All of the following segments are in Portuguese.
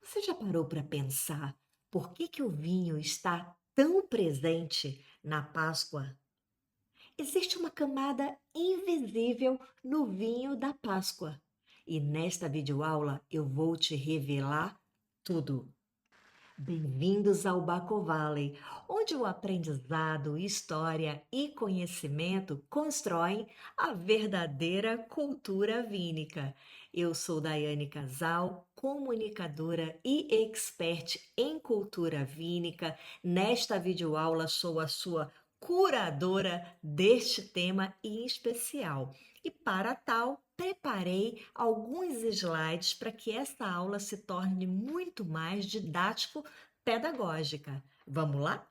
Você já parou para pensar por que o vinho está tão presente na Páscoa? Existe uma camada invisível no vinho da Páscoa. E nesta videoaula eu vou te revelar tudo. Bem-vindos ao Baco Valley, onde o aprendizado, história e conhecimento constroem a verdadeira cultura vínica. Eu sou Daiane Casal, comunicadora e expert em cultura vínica. Nesta videoaula sou a sua curadora deste tema em especial. E para tal, preparei alguns slides para que esta aula se torne muito mais didático-pedagógica. Vamos lá?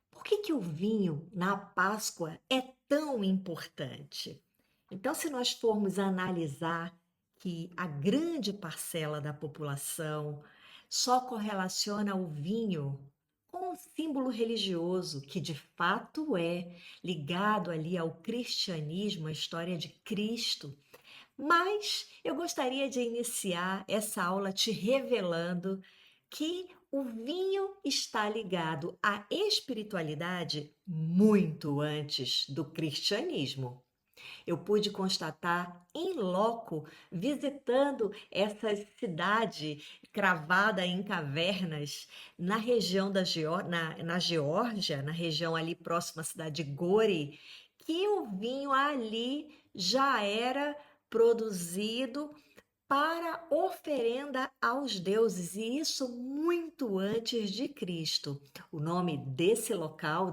Por que o vinho na Páscoa é tão importante? Então, se nós formos analisar que a grande parcela da população só correlaciona o vinho com um símbolo religioso, que de fato é ligado ali ao cristianismo, a história de Cristo. Mas eu gostaria de iniciar essa aula te revelando que o vinho está ligado à espiritualidade muito antes do cristianismo. Eu pude constatar em loco, visitando essa cidade cravada em cavernas, na região na Geórgia, na região ali próxima à cidade de Gori, que o vinho ali já era produzido para oferenda aos deuses, e isso muito antes de Cristo. O nome desse local,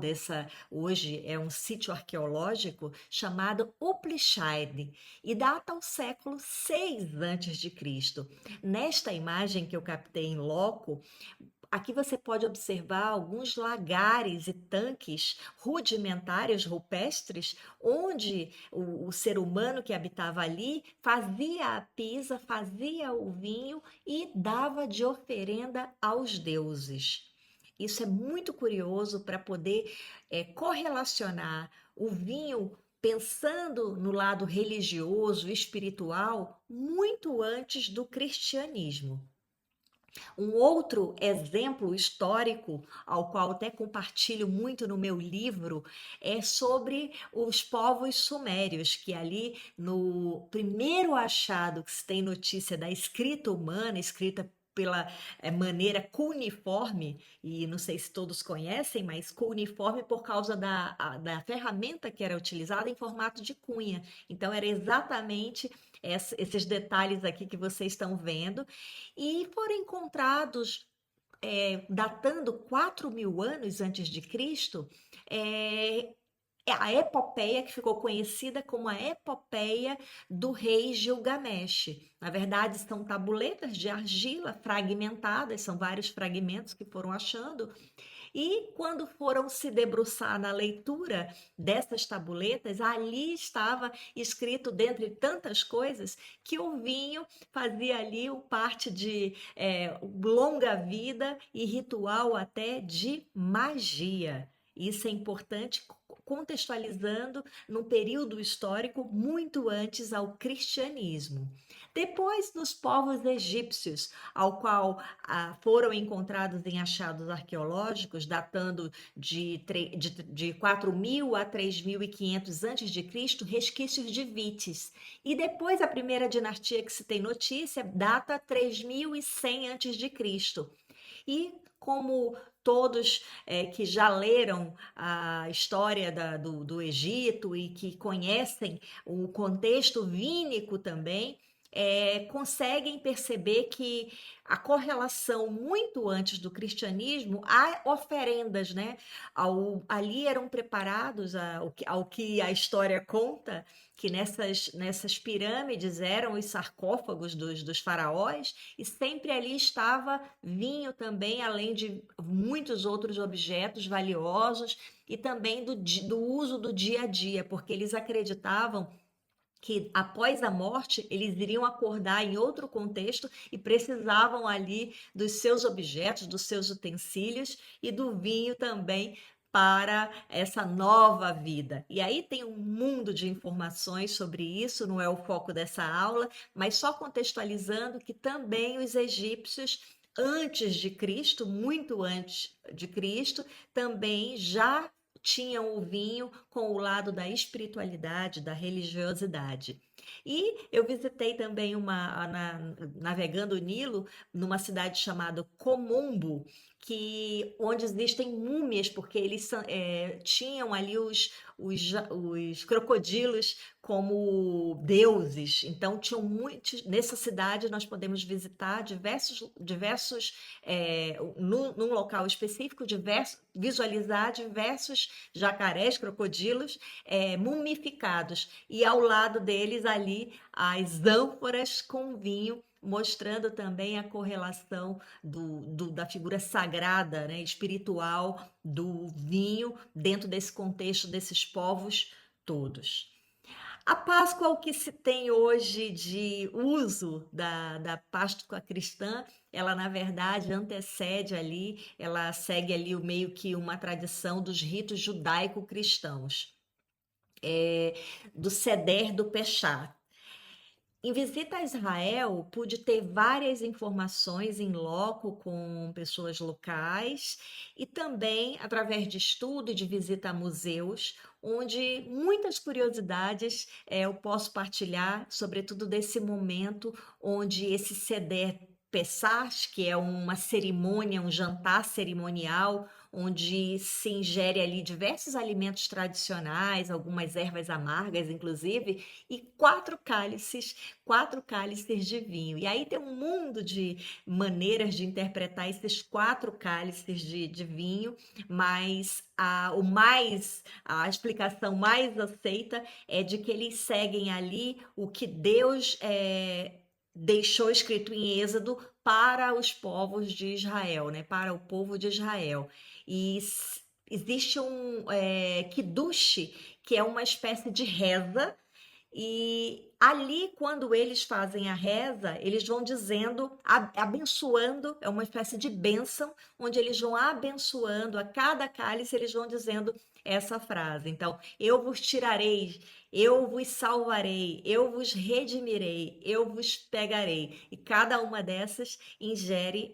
hoje é um sítio arqueológico chamado Uplishide e data ao século 6 antes de Cristo. Nesta imagem que eu captei em loco, aqui você pode observar alguns lagares e tanques rudimentares, rupestres, onde o ser humano que habitava ali fazia a pisa, fazia o vinho e dava de oferenda aos deuses. Isso é muito curioso para poder correlacionar o vinho pensando no lado religioso, espiritual, muito antes do cristianismo. Um outro exemplo histórico, ao qual até compartilho muito no meu livro, é sobre os povos sumérios, que ali no primeiro achado que se tem notícia da escrita humana, escrita pela maneira cuneiforme, e não sei se todos conhecem, mas cuneiforme por causa da ferramenta que era utilizada em formato de cunha. Então, era exatamente esses detalhes aqui que vocês estão vendo, e foram encontrados, datando 4.000 anos antes de Cristo, é, é a epopeia que ficou conhecida como a epopeia do rei Gilgamesh. Na verdade, são tabuletas de argila fragmentadas, são vários fragmentos que foram achando, e quando foram se debruçar na leitura dessas tabuletas, ali estava escrito, dentre tantas coisas, que o vinho fazia ali parte de longa vida e ritual até de magia. Isso é importante, contextualizando num período histórico muito antes ao cristianismo. Depois, nos povos egípcios, ao qual foram encontrados em achados arqueológicos datando de 4.000 a 3.500 a.C., resquícios de vites. E depois, a primeira dinastia que se tem notícia data 3.100 a.C. E como todos que já leram a história do Egito e que conhecem o contexto vínico também, conseguem perceber que a correlação muito antes do cristianismo, há oferendas, né? Ali eram preparados ao que a história conta, que nessas pirâmides eram os sarcófagos dos faraós, e sempre ali estava vinho também, além de muitos outros objetos valiosos, e também do uso do dia a dia, porque eles acreditavam que após a morte eles iriam acordar em outro contexto e precisavam ali dos seus objetos, dos seus utensílios e do vinho também para essa nova vida. E aí tem um mundo de informações sobre isso, não é o foco dessa aula, mas só contextualizando que também os egípcios, antes de Cristo, muito antes de Cristo, também já tinham o vinho com o lado da espiritualidade, da religiosidade. E eu visitei também navegando o Nilo, numa cidade chamada Comombo, onde existem múmias, porque eles tinham ali os crocodilos como deuses. Então, tinham muitos. Nessa cidade, nós podemos visitar num local específico, visualizar diversos jacarés, crocodilos mumificados. E ao lado deles, ali, as ânforas com vinho, mostrando também a correlação da figura sagrada, né, espiritual do vinho dentro desse contexto desses povos todos. A Páscoa, o que se tem hoje de uso da Páscoa cristã, ela na verdade antecede ali, ela segue ali meio que uma tradição dos ritos judaico-cristãos, do Seder do Peshá. Em visita a Israel, pude ter várias informações em loco com pessoas locais e também através de estudo e de visita a museus, onde muitas curiosidades eu posso partilhar, sobretudo desse momento onde esse Seder Pessach, que é uma cerimônia, um jantar cerimonial, onde se ingere ali diversos alimentos tradicionais, algumas ervas amargas, inclusive, e quatro cálices de vinho. E aí tem um mundo de maneiras de interpretar esses quatro cálices de vinho, mas a explicação mais aceita é de que eles seguem ali o que Deus deixou escrito em Êxodo para os povos de Israel, né? Para o povo de Israel. E existe um Kiddush, que é uma espécie de reza, e ali, quando eles fazem a reza, eles vão dizendo, abençoando, é uma espécie de bênção, onde eles vão abençoando a cada cálice, eles vão dizendo essa frase. Então, eu vos tirarei, eu vos salvarei, eu vos redimirei, eu vos pegarei. E cada uma dessas ingere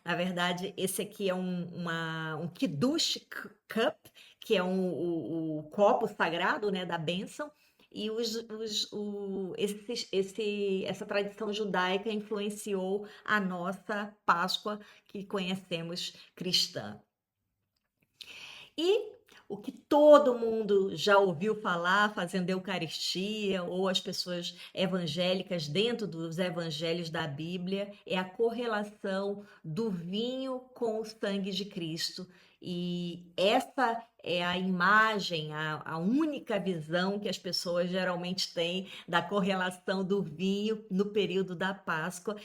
na verdade, esse aqui é um Kiddush Cup, que é o copo sagrado, né, da bênção, e essa tradição judaica influenciou a nossa Páscoa que conhecemos cristã. E o que todo mundo já ouviu falar fazendo Eucaristia, ou as pessoas evangélicas dentro dos evangelhos da Bíblia, é a correlação do vinho com o sangue de Cristo. E essa é a imagem, a única visão que as pessoas geralmente têm da correlação do vinho no período da Páscoa,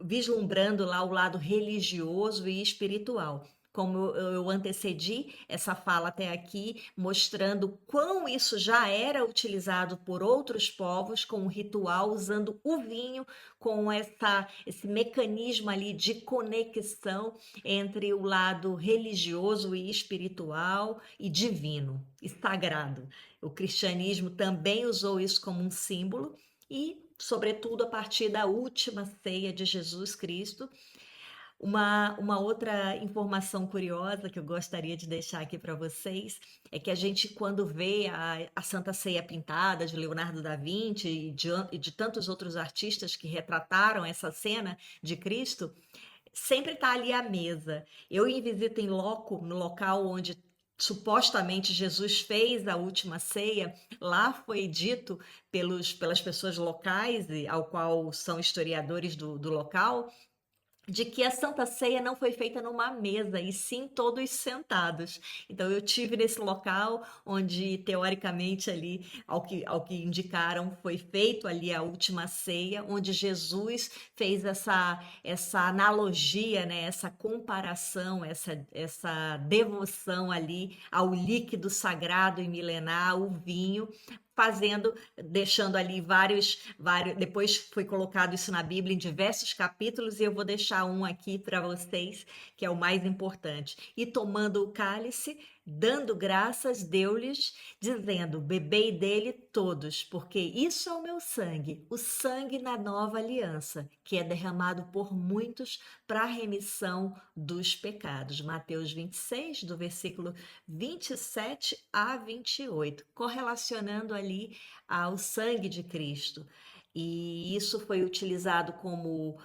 vislumbrando lá o lado religioso e espiritual. Como eu antecedi essa fala até aqui, mostrando quão isso já era utilizado por outros povos com um ritual, usando o vinho com esse mecanismo ali de conexão entre o lado religioso e espiritual e divino e sagrado. O cristianismo também usou isso como um símbolo e, sobretudo, a partir da última ceia de Jesus Cristo. Uma outra informação curiosa que eu gostaria de deixar aqui para vocês é que a gente, quando vê a Santa Ceia pintada de Leonardo da Vinci e de tantos outros artistas que retrataram essa cena de Cristo, sempre está ali à mesa. Eu, em visita em loco, no local onde supostamente Jesus fez a última ceia, lá foi dito pelas pessoas locais, ao qual são historiadores do local, de que a Santa Ceia não foi feita numa mesa, e sim todos sentados. Então eu tive nesse local onde, teoricamente, ali, ao que indicaram, foi feito ali a última ceia, onde Jesus fez essa analogia, né, essa comparação, essa devoção ali ao líquido sagrado e milenar, o vinho, deixando ali vários. Depois foi colocado isso na Bíblia em diversos capítulos, e eu vou deixar um aqui para vocês, que é o mais importante. E tomando o cálice, dando graças, deu-lhes, dizendo: bebei dele todos, porque isso é o meu sangue, o sangue na nova aliança, que é derramado por muitos para a remissão dos pecados. Mateus 26, do versículo 27 a 28, correlacionando ali ao sangue de Cristo. E isso foi utilizado como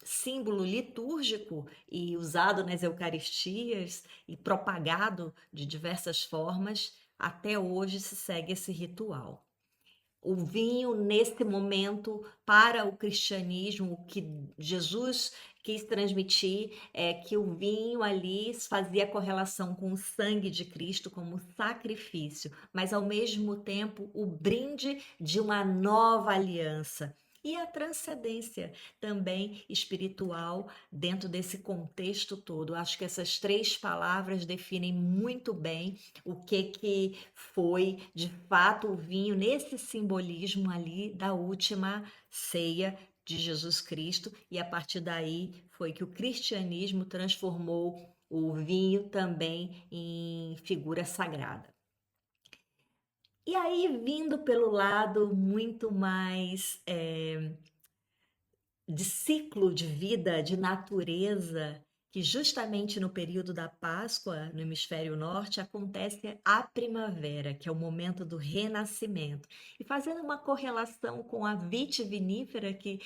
símbolo litúrgico e usado nas Eucaristias e propagado de diversas formas. Até hoje se segue esse ritual. O vinho, nesse momento, para o cristianismo, o que Jesus quis transmitir é que o vinho ali fazia correlação com o sangue de Cristo como sacrifício, mas ao mesmo tempo o brinde de uma nova aliança. E a transcendência também espiritual dentro desse contexto todo. Acho que essas três palavras definem muito bem o que foi de fato o vinho nesse simbolismo ali da última ceia de Jesus Cristo, e a partir daí foi que o cristianismo transformou o vinho também em figura sagrada. E aí, vindo pelo lado muito mais de ciclo de vida, de natureza, que justamente no período da Páscoa, no hemisfério norte, acontece a primavera, que é o momento do renascimento. E fazendo uma correlação com a vitivinífera, que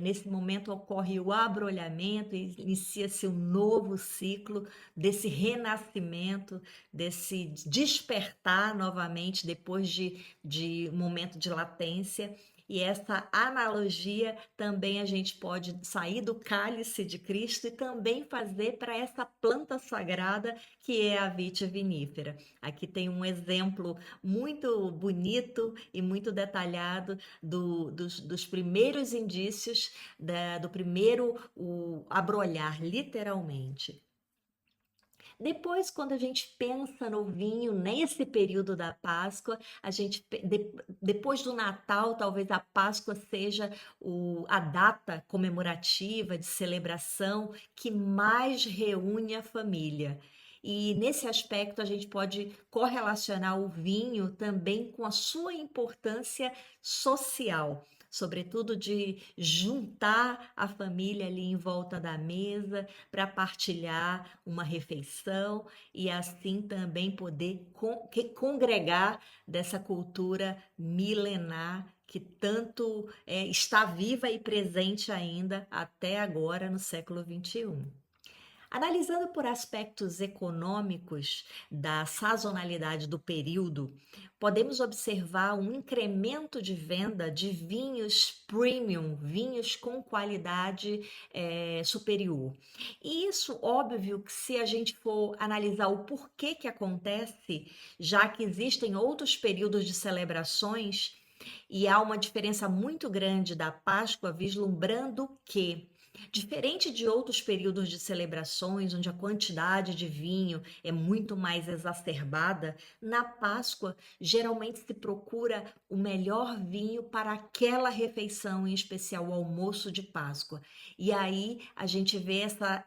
nesse momento ocorre o abrolhamento e inicia-se um novo ciclo desse renascimento, desse despertar novamente depois de um momento de latência. E essa analogia também a gente pode sair do cálice de Cristo e também fazer para essa planta sagrada que é a vitivinífera. Aqui tem um exemplo muito bonito e muito detalhado dos primeiros indícios do primeiro abrolhar, literalmente. Depois, quando a gente pensa no vinho, nesse período da Páscoa, depois do Natal, talvez a Páscoa seja a data comemorativa de celebração que mais reúne a família. E nesse aspecto, a gente pode correlacionar o vinho também com a sua importância social, sobretudo de juntar a família ali em volta da mesa para partilhar uma refeição e assim também poder congregar dessa cultura milenar que tanto está viva e presente ainda até agora no século XXI. Analisando por aspectos econômicos da sazonalidade do período, podemos observar um incremento de venda de vinhos premium, vinhos com qualidade superior. E isso, óbvio, que se a gente for analisar o porquê que acontece, já que existem outros períodos de celebrações, e há uma diferença muito grande da Páscoa, vislumbrando que diferente de outros períodos de celebrações, onde a quantidade de vinho é muito mais exacerbada, na Páscoa geralmente se procura o melhor vinho para aquela refeição, em especial o almoço de Páscoa. E aí a gente vê essa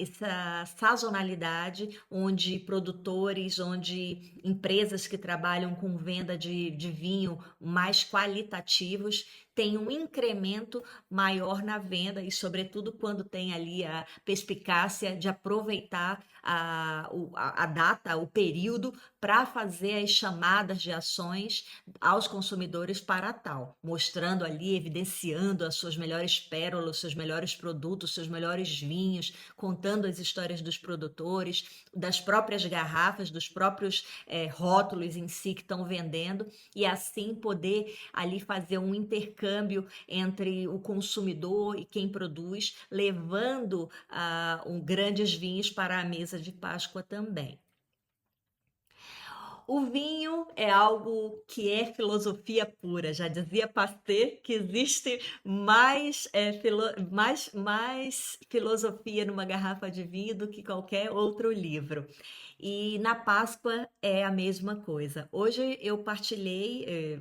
sazonalidade, onde produtores, onde empresas que trabalham com venda de vinho mais qualitativos tem um incremento maior na venda e, sobretudo, quando tem ali a perspicácia de aproveitar a data, o período, para fazer as chamadas de ações aos consumidores para tal, mostrando ali, evidenciando as suas melhores pérolas, seus melhores produtos, seus melhores vinhos, contando as histórias dos produtores, das próprias garrafas, dos próprios rótulos em si que estão vendendo, e assim poder ali fazer um intercâmbio entre o consumidor e quem produz, levando grandes vinhos para a mesa de Páscoa também. O vinho é algo que é filosofia pura. Já dizia Pasteur que existe mais filosofia numa garrafa de vinho do que qualquer outro livro. E na Páscoa é a mesma coisa. Hoje eu partilhei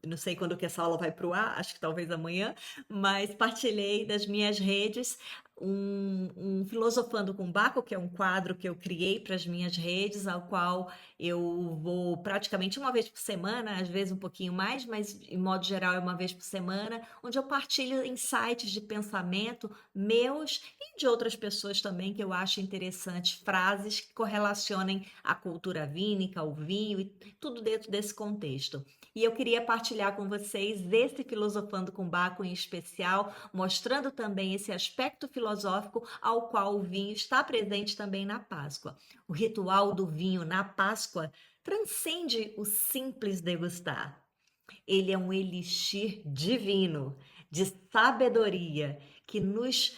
não sei quando que essa aula vai para o ar, acho que talvez amanhã, mas partilhei das minhas redes um Filosofando com Baco, que é um quadro que eu criei para as minhas redes, ao qual eu vou praticamente uma vez por semana, às vezes um pouquinho mais, mas em modo geral é uma vez por semana, onde eu partilho insights de pensamento meus e de outras pessoas também que eu acho interessantes, frases que correlacionem a cultura vínica, o vinho e tudo dentro desse contexto. E eu queria partilhar com vocês esse Filosofando com Baco em especial, mostrando também esse aspecto filosófico ao qual o vinho está presente também na Páscoa. O ritual do vinho na Páscoa transcende o simples degustar. Ele é um elixir divino, de sabedoria, que nos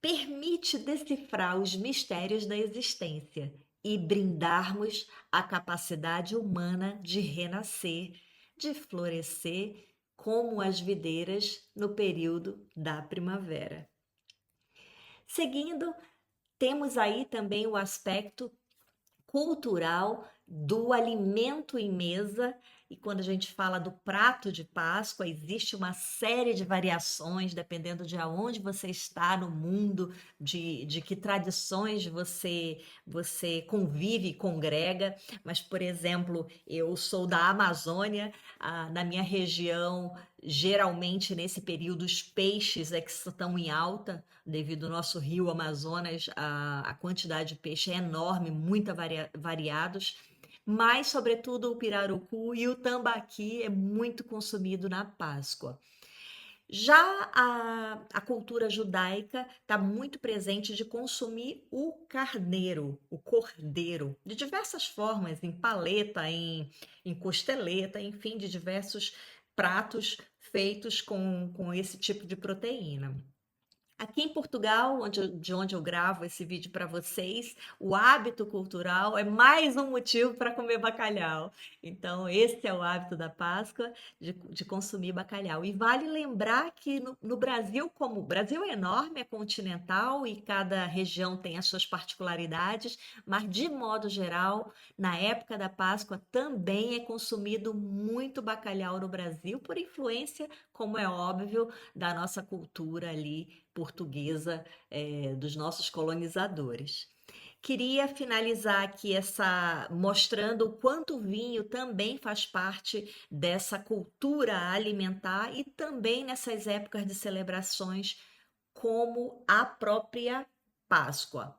permite decifrar os mistérios da existência e brindarmos a capacidade humana de renascer, de florescer como as videiras no período da primavera. Seguindo, temos aí também o aspecto cultural do alimento em mesa. E quando a gente fala do prato de Páscoa, existe uma série de variações, dependendo de aonde você está no mundo, de que tradições você convive e congrega. Mas, por exemplo, eu sou da Amazônia, na minha região, geralmente nesse período, os peixes é que estão em alta, devido ao nosso rio Amazonas, a quantidade de peixe é enorme, muito variados, mas, sobretudo, o pirarucu e o tambaqui é muito consumido na Páscoa. Já a cultura judaica está muito presente de consumir o carneiro, o cordeiro, de diversas formas, em paleta, em costeleta, enfim, de diversos pratos feitos com esse tipo de proteína. Aqui em Portugal, de onde eu gravo esse vídeo para vocês, o hábito cultural é mais um motivo para comer bacalhau. Então, esse é o hábito da Páscoa, de consumir bacalhau. E vale lembrar que no Brasil, como o Brasil é enorme, é continental e cada região tem as suas particularidades, mas de modo geral, na época da Páscoa também é consumido muito bacalhau no Brasil, por influência, como é óbvio, da nossa cultura ali portuguesa, dos nossos colonizadores. Queria finalizar aqui mostrando o quanto o vinho também faz parte dessa cultura alimentar e também nessas épocas de celebrações, como a própria Páscoa.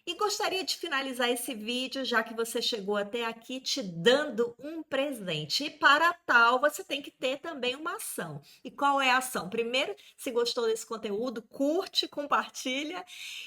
E gostaria de finalizar esse vídeo, já que você chegou até aqui, te dando um presente. E para tal, você tem que ter também uma ação. E qual é a ação? Primeiro, se gostou desse conteúdo, curte, compartilha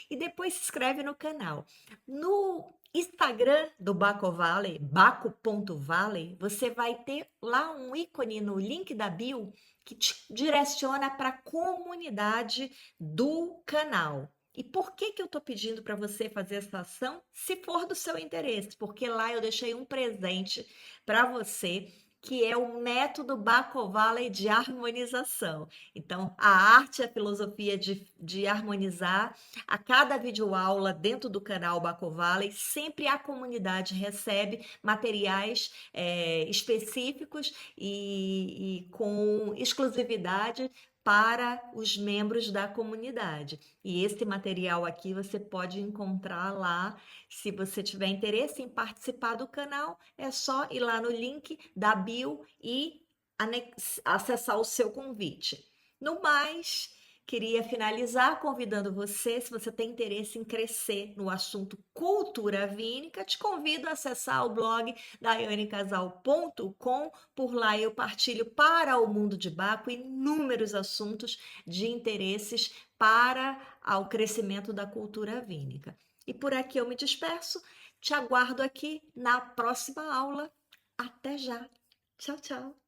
e depois se inscreve no canal. No Instagram do Baco Valley, baco.valley, você vai ter lá um ícone no link da bio que te direciona para a comunidade do canal. E por que que eu estou pedindo para você fazer essa ação? Se for do seu interesse, porque lá eu deixei um presente para você, que é o método Baco Valley de harmonização. Então, a arte e a filosofia de harmonizar. A cada videoaula dentro do canal Baco Valley, sempre a comunidade recebe materiais específicos e com exclusividade para os membros da comunidade. E esse material aqui você pode encontrar lá. Se você tiver interesse em participar do canal, é só ir lá no link da bio e acessar o seu convite. No mais, queria finalizar convidando você, se você tem interesse em crescer no assunto cultura vínica, te convido a acessar o blog daianecasal.com. Por lá eu partilho para o mundo de Baco inúmeros assuntos de interesses para o crescimento da cultura vínica. E por aqui eu me despeço, te aguardo aqui na próxima aula. Até já! Tchau, tchau!